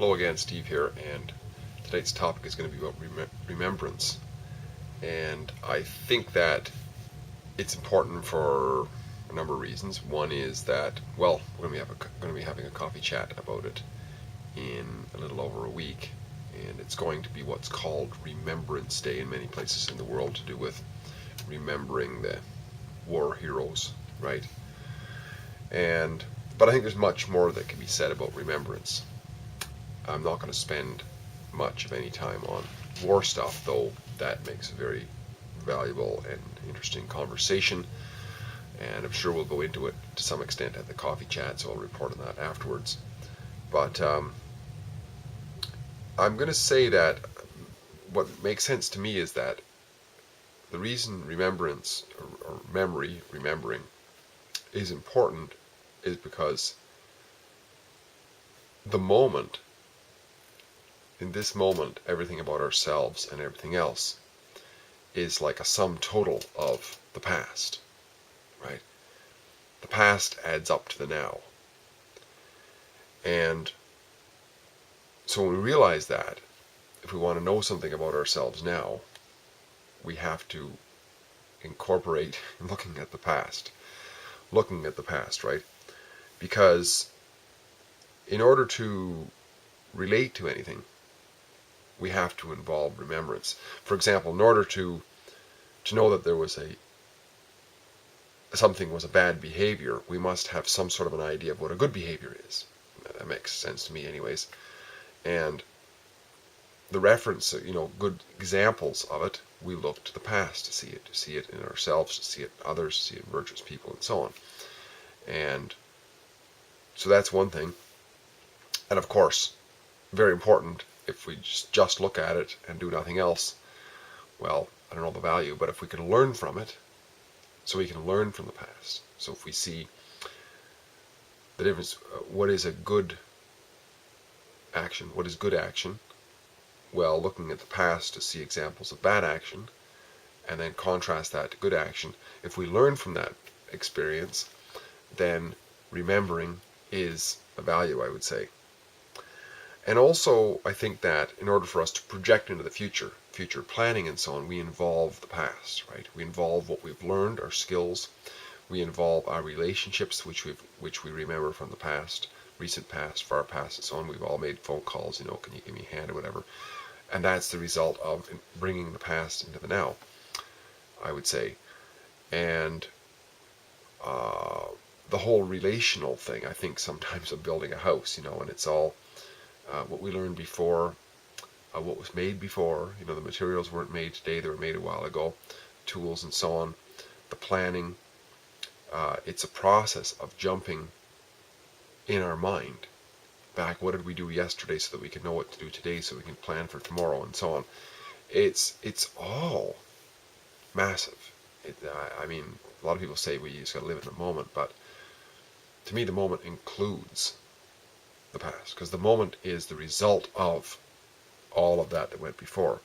Hello again, Steve here, and tonight's topic is going to be about remembrance. And I think that it's important for a number of reasons. One is that, well, we're going to be having a coffee chat about it in a little over a week, and it's going to be what's called Remembrance Day in many places in the world, to do with remembering the war heroes, right? But I think there's much more that can be said about remembrance. I'm not going to spend much of any time on war stuff, though that makes a very valuable and interesting conversation, and I'm sure we'll go into it to some extent at the coffee chat, so I'll report on that afterwards. But I'm going to say that what makes sense to me is that the reason remembrance or remembering is important is because in this moment, everything about ourselves and everything else is like a sum total of the past, right? The past adds up to the now. And so when we realize that, if we want to know something about ourselves now, we have to incorporate looking at the past, right? Because in order to relate to anything, we have to involve remembrance. For example, in order to know that there was something was a bad behavior, we must have some sort of an idea of what a good behavior is. That makes sense to me anyways. And the reference, good examples of it, we look to the past to see it in ourselves, to see it in others, to see it in virtuous people, and so on. And so that's one thing. And of course, very important, if we just look at it and do nothing else, well, I don't know the value, but if we can learn from it, so we can learn from the past. So if we see the difference, what is a good action? What is good action? Well, looking at the past to see examples of bad action, and then contrast that to good action. If we learn from that experience, then remembering is a value, I would say. And also, I think that in order for us to project into the future planning and so on, we involve the past, right? We involve what we've learned, our skills. We involve our relationships, which we remember from the past, recent past, far past, and so on. We've all made phone calls, can you give me a hand or whatever. And that's the result of bringing the past into the now, I would say. And the whole relational thing, I think sometimes of building a house, and it's all what we learned before, what was made before. The materials weren't made today, they were made a while ago, tools and so on, the planning. It's a process of jumping in our mind back. What did we do yesterday so that we can know what to do today, so we can plan for tomorrow, and so on. It's all massive. I mean, a lot of people say we just got to live in the moment, but to me the moment includes the past, because the moment is the result of all of that went before.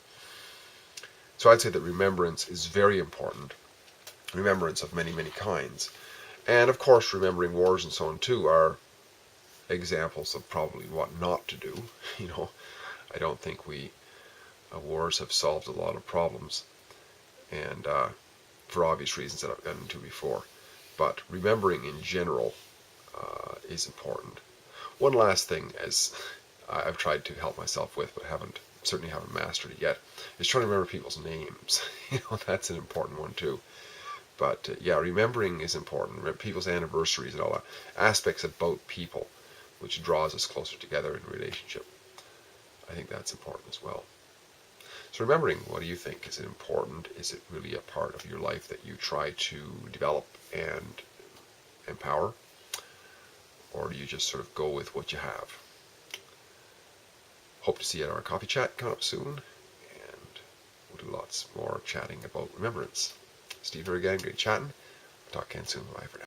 So I'd say that remembrance is very important. Remembrance of many, many kinds. And of course, remembering wars and so on too are examples of probably what not to do. I don't think wars have solved a lot of problems, and for obvious reasons that I've gotten into before. But remembering in general is important. One last thing, as I've tried to help myself with, but certainly haven't mastered it yet, is trying to remember people's names. That's an important one too. But yeah, remembering is important. Remember people's anniversaries and all that. Aspects about people, which draws us closer together in a relationship. I think that's important as well. So remembering, what do you think? Is it important? Is it really a part of your life that you try to develop and empower? Or do you just sort of go with what you have? Hope to see you at our coffee chat coming up soon, and we'll do lots more chatting about remembrance. Steve here again, great chatting. Talk again soon. Bye for now.